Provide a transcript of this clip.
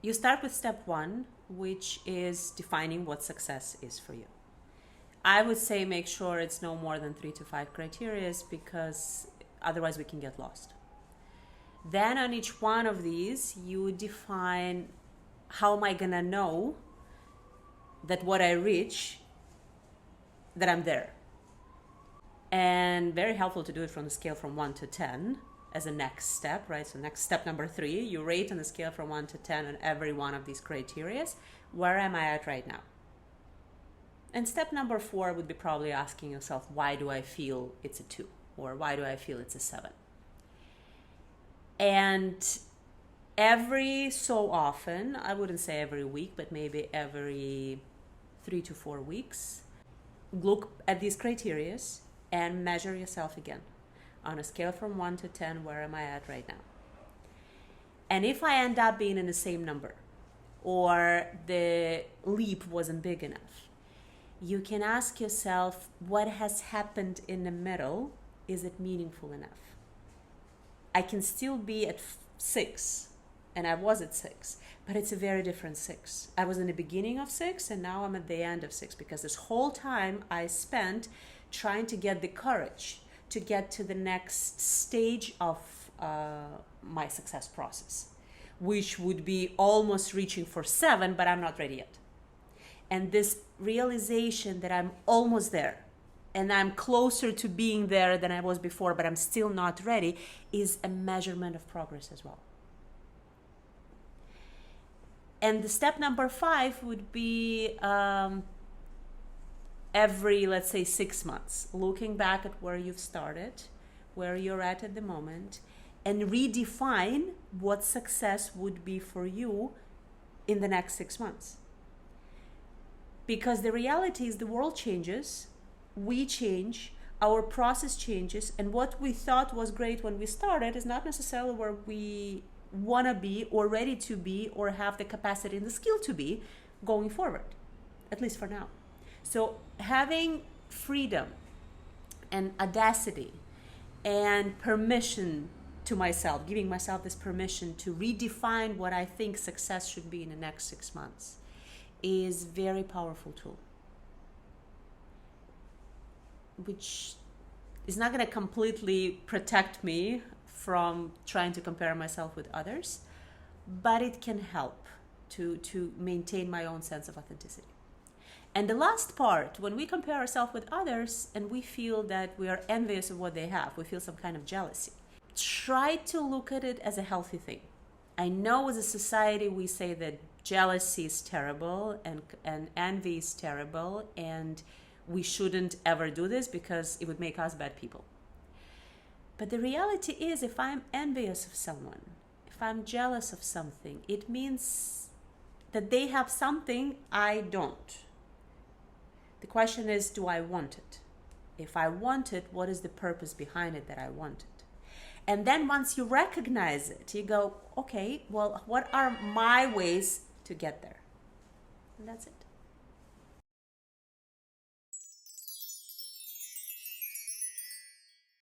You start with step one, which is defining what success is for you. I would say make sure it's no more than 3 to 5 criteria, because otherwise we can get lost. Then on each one of these, you define how am I gonna know that what I reach, that I'm there. And very helpful to do it from the scale from 1 to 10 as a next step, right? So next step number 3, you rate on the scale from 1 to 10 on every one of these criteria. Where am I at right now? And step number 4 would be probably asking yourself, why do I feel it's a 2? Or why do I feel it's a 7? And every so often, I wouldn't say every week, but maybe every 3 to 4 weeks, look at these criteria and measure yourself again. On a scale from 1 to 10, where am I at right now? And if I end up being in the same number, or the leap wasn't big enough, you can ask yourself, what has happened in the middle? Is it meaningful enough? I can still be at 6, and I was at 6, but it's a very different 6. I was in the beginning of 6, and now I'm at the end of 6, because this whole time I spent trying to get the courage to get to the next stage of my success process, which would be almost reaching for 7, but I'm not ready yet. And this realization that I'm almost there, and I'm closer to being there than I was before, but I'm still not ready, is a measurement of progress as well. And the step number 5 would be every, let's say, 6 months, looking back at where you've started, where you're at the moment, and redefine what success would be for you in the next 6 months. Because the reality is the world changes, we change, our process changes, and what we thought was great when we started is not necessarily where we want to be or ready to be or have the capacity and the skill to be going forward, at least for now. So having freedom and audacity and permission to myself, giving myself this permission to redefine what I think success should be in the next 6 months, is a very powerful tool, which is not going to completely protect me from trying to compare myself with others, but it can help to maintain my own sense of authenticity. And the last part, when we compare ourselves with others and we feel that we are envious of what they have, we feel some kind of jealousy, try to look at it as a healthy thing. I know as a society we say that jealousy is terrible and envy is terrible, and we shouldn't ever do this because it would make us bad people. But the reality is, if I'm envious of someone, if I'm jealous of something, it means that they have something I don't. The question is, do I want it? If I want it, what is the purpose behind it that I want it? And then once you recognize it, you go, okay, well, what are my ways to get there? And that's it.